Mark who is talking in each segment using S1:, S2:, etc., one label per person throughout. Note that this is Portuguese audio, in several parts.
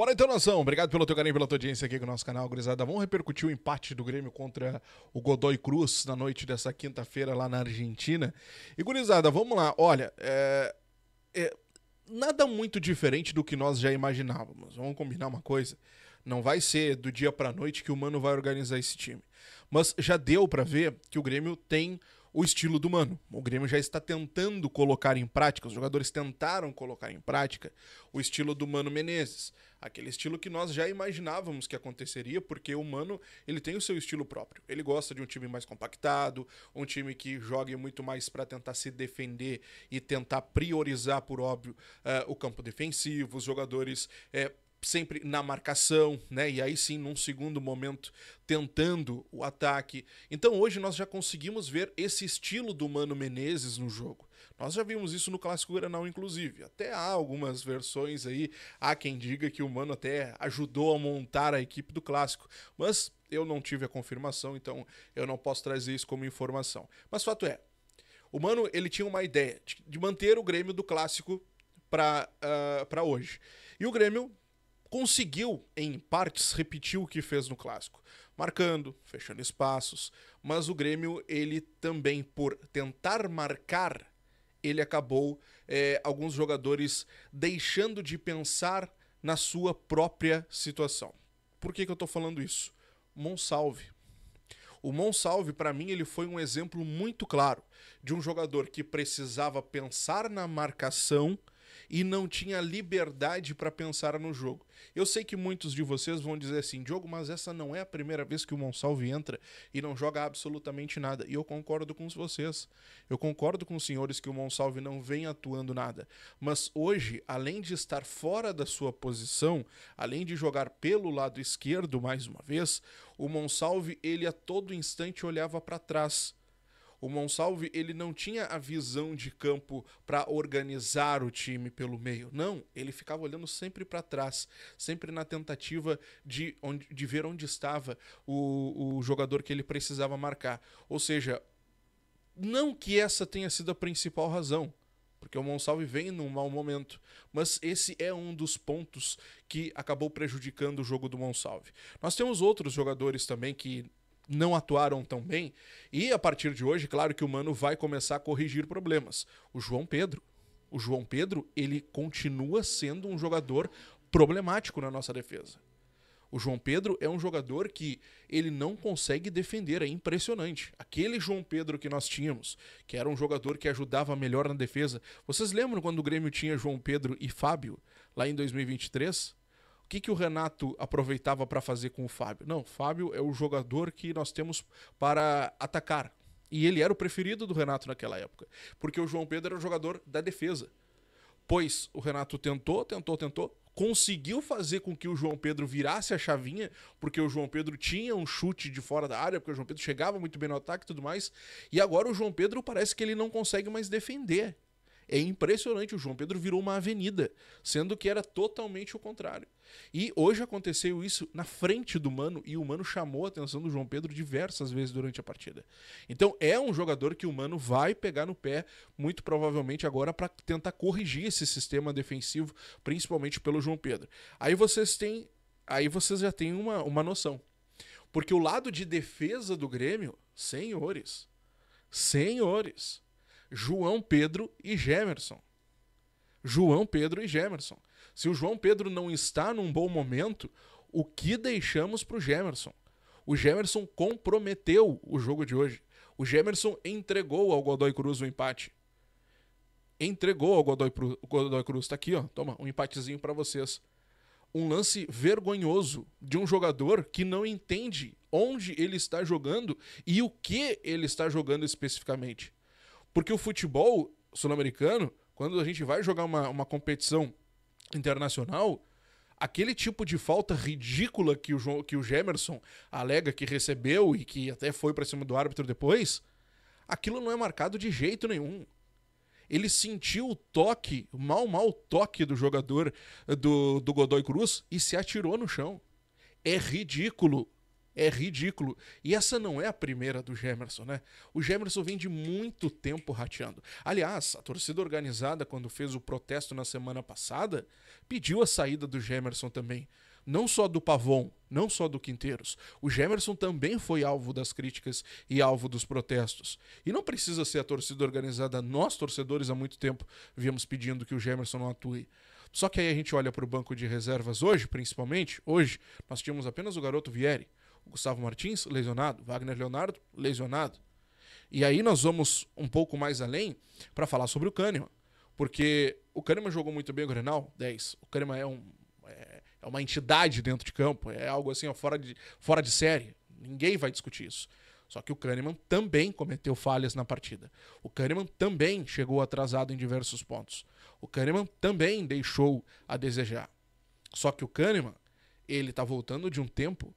S1: Bora então, nação. Obrigado pelo teu carinho, pela tua audiência aqui com o nosso canal, gurizada. Vamos repercutir o empate do Grêmio contra o Godoy Cruz na noite dessa quinta-feira lá na Argentina. E, gurizada, vamos lá. Olha, nada muito diferente do que nós já imaginávamos. Vamos combinar uma coisa. Não vai ser do dia pra noite que o Mano vai organizar esse time. Mas já deu pra ver que o Grêmio tem o estilo do Mano. O Grêmio já está tentando colocar em prática, os jogadores tentaram colocar em prática o estilo do Mano Menezes. Aquele estilo que nós já imaginávamos que aconteceria, porque o Mano, ele tem o seu estilo próprio. Ele gosta de um time mais compactado, um time que jogue muito mais para tentar se defender e tentar priorizar, por óbvio, o campo defensivo, os jogadores sempre na marcação, né? E aí sim, num segundo momento, tentando o ataque. Então hoje nós já conseguimos ver esse estilo do Mano Menezes no jogo. Nós já vimos isso no Clássico Grenal, inclusive. Até há algumas versões aí, há quem diga que o Mano até ajudou a montar a equipe do Clássico. Mas eu não tive a confirmação, então eu não posso trazer isso como informação. Mas fato é, o Mano, ele tinha uma ideia de manter o Grêmio do Clássico para hoje. E o Grêmio conseguiu, em partes, repetir o que fez no Clássico, marcando, fechando espaços, mas o Grêmio, ele também, por tentar marcar, ele acabou, alguns jogadores, deixando de pensar na sua própria situação. Por que eu tô falando isso? Monsalve. O Monsalve, para mim, ele foi um exemplo muito claro de um jogador que precisava pensar na marcação e não tinha liberdade para pensar no jogo. Eu sei que muitos de vocês vão dizer assim, Diogo, mas essa não é a primeira vez que o Monsalve entra e não joga absolutamente nada. E eu concordo com vocês. Eu concordo com os senhores que o Monsalve não vem atuando nada. Mas hoje, além de estar fora da sua posição, além de jogar pelo lado esquerdo mais uma vez, o Monsalve, ele a todo instante olhava para trás. O Monsalve, ele não tinha a visão de campo para organizar o time pelo meio. Não, ele ficava olhando sempre para trás, sempre na tentativa de ver onde estava o jogador que ele precisava marcar. Ou seja, não que essa tenha sido a principal razão, porque o Monsalve vem num mau momento, mas esse é um dos pontos que acabou prejudicando o jogo do Monsalve. Nós temos outros jogadores também que não atuaram tão bem, e a partir de hoje, claro que o Mano vai começar a corrigir problemas. O João Pedro, ele continua sendo um jogador problemático na nossa defesa. O João Pedro é um jogador que ele não consegue defender, é impressionante. Aquele João Pedro que nós tínhamos, que era um jogador que ajudava melhor na defesa. Vocês lembram quando o Grêmio tinha João Pedro e Fábio, lá em 2023? O que o Renato aproveitava para fazer com o Fábio? Não, o Fábio é o jogador que nós temos para atacar. E ele era o preferido do Renato naquela época, porque o João Pedro era o jogador da defesa. Pois o Renato tentou, conseguiu fazer com que o João Pedro virasse a chavinha, porque o João Pedro tinha um chute de fora da área, porque o João Pedro chegava muito bem no ataque e tudo mais, e agora o João Pedro parece que ele não consegue mais defender. É impressionante, o João Pedro virou uma avenida, sendo que era totalmente o contrário. E hoje aconteceu isso na frente do Mano, e o Mano chamou a atenção do João Pedro diversas vezes durante a partida. Então é um jogador que o Mano vai pegar no pé, muito provavelmente agora, para tentar corrigir esse sistema defensivo, principalmente pelo João Pedro. Aí vocês já têm uma noção. Porque o lado de defesa do Grêmio, senhores, João Pedro e Gemerson. Se o João Pedro não está num bom momento, o que deixamos pro Gemerson? O Gemerson comprometeu o jogo de hoje. O Gemerson entregou ao Godoy Cruz o empate. Entregou ao Godoy Cruz. Tá aqui, ó. Toma, um empatezinho para vocês. Um lance vergonhoso de um jogador que não entende onde ele está jogando e o que ele está jogando especificamente. Porque o futebol sul-americano, quando a gente vai jogar uma competição internacional, aquele tipo de falta ridícula que o Gemerson alega que recebeu e que até foi pra cima do árbitro depois, aquilo não é marcado de jeito nenhum. Ele sentiu o toque, o mau toque do jogador do Godoy Cruz e se atirou no chão. É ridículo É ridículo. E essa não é a primeira do Gemerson, né? O Gemerson vem de muito tempo rateando. Aliás, a torcida organizada, quando fez o protesto na semana passada, pediu a saída do Gemerson também. Não só do Pavon, não só do Quinteiros. O Gemerson também foi alvo das críticas e alvo dos protestos. E não precisa ser a torcida organizada. Nós, torcedores, há muito tempo viemos pedindo que o Gemerson não atue. Só que aí a gente olha para o banco de reservas hoje, principalmente. Hoje, nós tínhamos apenas o garoto Vieri, o Gustavo Martins, lesionado, Wagner Leonardo, lesionado. E aí nós vamos um pouco mais além para falar sobre o Kahneman. Porque o Kahneman jogou muito bem o Grenal, 10. O Kahneman é uma entidade dentro de campo, é algo assim, ó, fora de série. Ninguém vai discutir isso. Só que o Kahneman também cometeu falhas na partida. O Kahneman também chegou atrasado em diversos pontos. O Kahneman também deixou a desejar. Só que o Kahneman, ele tá voltando de um tempo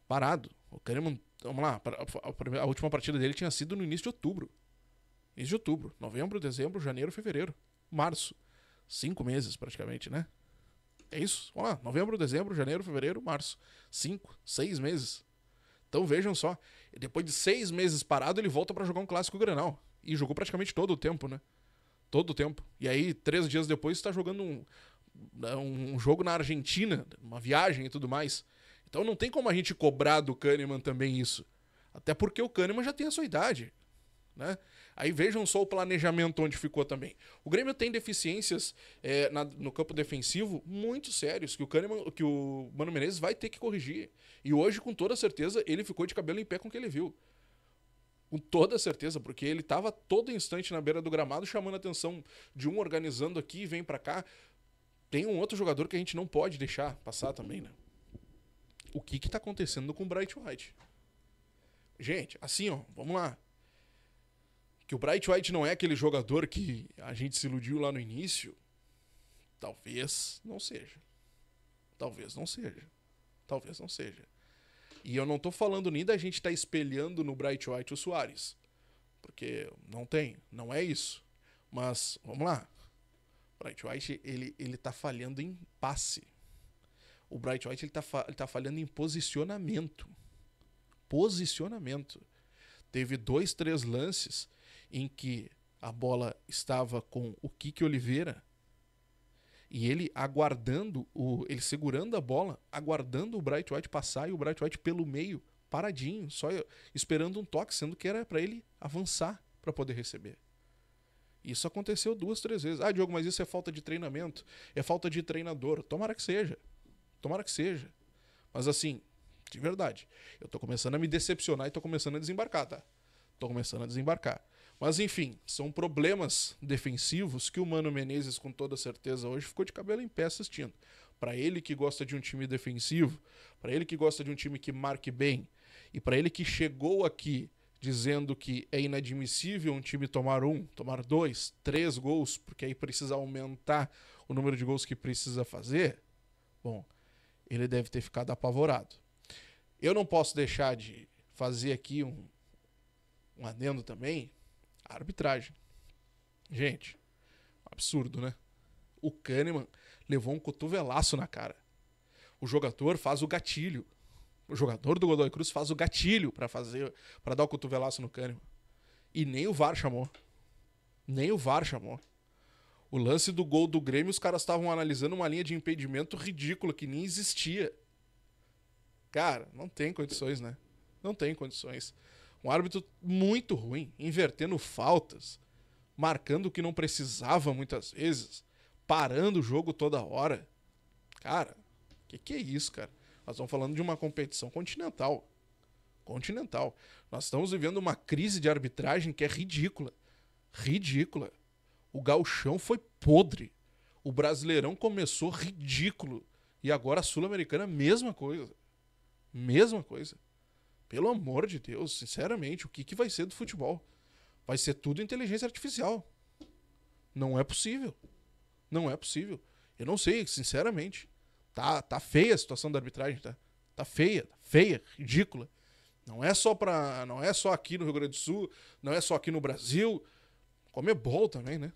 S1: parado. O Kahneman, vamos lá, a última partida dele tinha sido no início de outubro. Início de outubro. Novembro, dezembro, janeiro, fevereiro, março. 5 meses praticamente, né? É isso. Vamos lá. Novembro, dezembro, janeiro, fevereiro, março. 5, 6 meses. Então vejam só. Depois de 6 meses parado, ele volta pra jogar um clássico Grenal. E jogou praticamente todo o tempo, né? Todo o tempo. E aí, 3 dias depois, está jogando um jogo na Argentina, uma viagem e tudo mais. Então não tem como a gente cobrar do Kahneman também isso. Até porque o Kahneman já tem a sua idade, né? Aí vejam só o planejamento onde ficou também. O Grêmio tem deficiências no campo defensivo muito sérios que o Mano Menezes vai ter que corrigir. E hoje, com toda certeza, ele ficou de cabelo em pé com o que ele viu. Com toda certeza, porque ele estava todo instante na beira do gramado chamando a atenção de um organizando aqui e vem pra cá. Tem um outro jogador que a gente não pode deixar passar também, né? O que tá acontecendo com o Bright White? Gente, assim, ó, vamos lá. Que o Bright White não é aquele jogador que a gente se iludiu lá no início, talvez não seja. Talvez não seja. Talvez não seja. E eu não tô falando nem da gente estar espelhando no Bright White o Soares. Porque não tem, não é isso. Mas, vamos lá. O Bright White, ele tá falhando em passe. O Bright White, ele tá falhando em posicionamento. Posicionamento. Teve 2, 3 lances em que a bola estava com o Kiki Oliveira e ele aguardando, ele segurando a bola, aguardando o Bright White passar e o Bright White pelo meio, paradinho, só esperando um toque, sendo que era para ele avançar para poder receber. Isso aconteceu 2, 3 vezes. Ah, Diogo, mas isso é falta de treinamento, é falta de treinador. Tomara que seja. Tomara que seja. Mas assim, de verdade, eu tô começando a me decepcionar e tô começando a desembarcar, tá? Tô começando a desembarcar. Mas enfim, são problemas defensivos que o Mano Menezes, com toda certeza, hoje ficou de cabelo em pé assistindo. Para ele que gosta de um time defensivo, para ele que gosta de um time que marque bem, e para ele que chegou aqui dizendo que é inadmissível um time tomar 1, tomar 2, 3 gols, porque aí precisa aumentar o número de gols que precisa fazer, bom, ele deve ter ficado apavorado. Eu não posso deixar de fazer aqui um adendo também. A arbitragem. Gente, absurdo, né? O Kahneman levou um cotovelaço na cara. O jogador faz o gatilho. O jogador do Godoy Cruz faz o gatilho para dar o cotovelaço no Kahneman. E nem o VAR chamou. Nem o VAR chamou. O lance do gol do Grêmio, os caras estavam analisando uma linha de impedimento ridícula que nem existia. Cara, não tem condições, né? Não tem condições. Um árbitro muito ruim, invertendo faltas, marcando o que não precisava muitas vezes, parando o jogo toda hora. Cara, que é isso, cara? Nós estamos falando de uma competição continental. Continental. Nós estamos vivendo uma crise de arbitragem que é ridícula. Ridícula. O gauchão foi podre. O Brasileirão começou ridículo. E agora a Sul-Americana, mesma coisa. Mesma coisa. Pelo amor de Deus, sinceramente, o que vai ser do futebol? Vai ser tudo inteligência artificial. Não é possível. Não é possível. Eu não sei, sinceramente. Tá feia a situação da arbitragem, tá? Tá feia, ridícula. Não é só aqui no Rio Grande do Sul, não é só aqui no Brasil. Comebol também, né?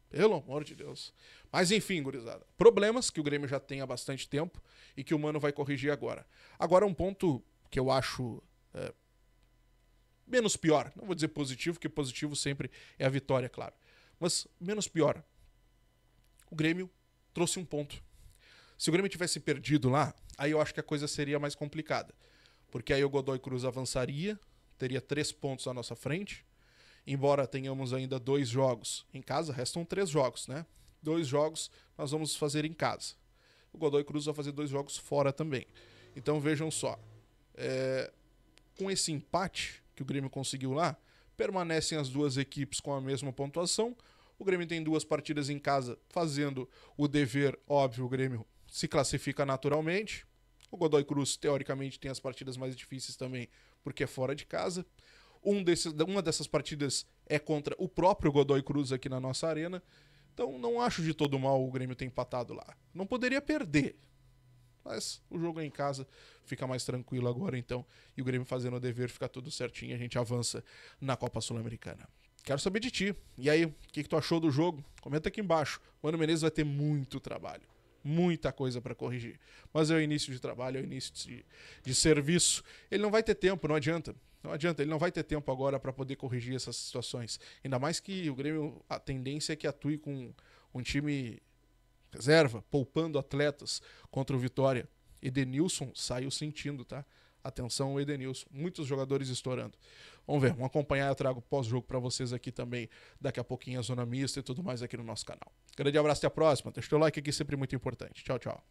S1: Pelo amor de Deus. Mas enfim, gurizada. Problemas que o Grêmio já tem há bastante tempo e que o Mano vai corrigir agora. Agora um ponto que eu acho menos pior. Não vou dizer positivo, porque positivo sempre é a vitória, claro. Mas menos pior. O Grêmio trouxe um ponto. Se o Grêmio tivesse perdido lá, aí eu acho que a coisa seria mais complicada. Porque aí o Godoy Cruz avançaria, teria 3 pontos à nossa frente. Embora tenhamos ainda 2 jogos em casa, restam 3 jogos, né? 2 jogos nós vamos fazer em casa. O Godoy Cruz vai fazer 2 jogos fora também. Então vejam só. Com esse empate que o Grêmio conseguiu lá, permanecem as duas equipes com a mesma pontuação. O Grêmio tem 2 partidas em casa fazendo o dever, óbvio, o Grêmio se classifica naturalmente. O Godoy Cruz, teoricamente, tem as partidas mais difíceis também, porque é fora de casa. Uma dessas partidas é contra o próprio Godoy Cruz aqui na nossa arena. Então não acho de todo mal o Grêmio ter empatado lá. Não poderia perder. Mas o jogo é em casa, fica mais tranquilo agora então. E o Grêmio fazendo o dever, fica tudo certinho. A gente avança na Copa Sul-Americana. Quero saber de ti. E aí, o que tu achou do jogo? Comenta aqui embaixo. O Mano Menezes vai ter muito trabalho. Muita coisa para corrigir. Mas é o início de trabalho, é o início de serviço. Ele não vai ter tempo, não adianta. Não adianta, ele não vai ter tempo agora para poder corrigir essas situações. Ainda mais que o Grêmio, a tendência é que atue com um time reserva, poupando atletas contra o Vitória. Edenilson saiu sentindo, tá? Atenção ao Edenilson. Muitos jogadores estourando. Vamos ver, vamos acompanhar. Eu trago pós-jogo para vocês aqui também. Daqui a pouquinho a Zona Mista e tudo mais aqui no nosso canal. Grande abraço, até a próxima. Deixa o teu like aqui, sempre muito importante. Tchau, tchau.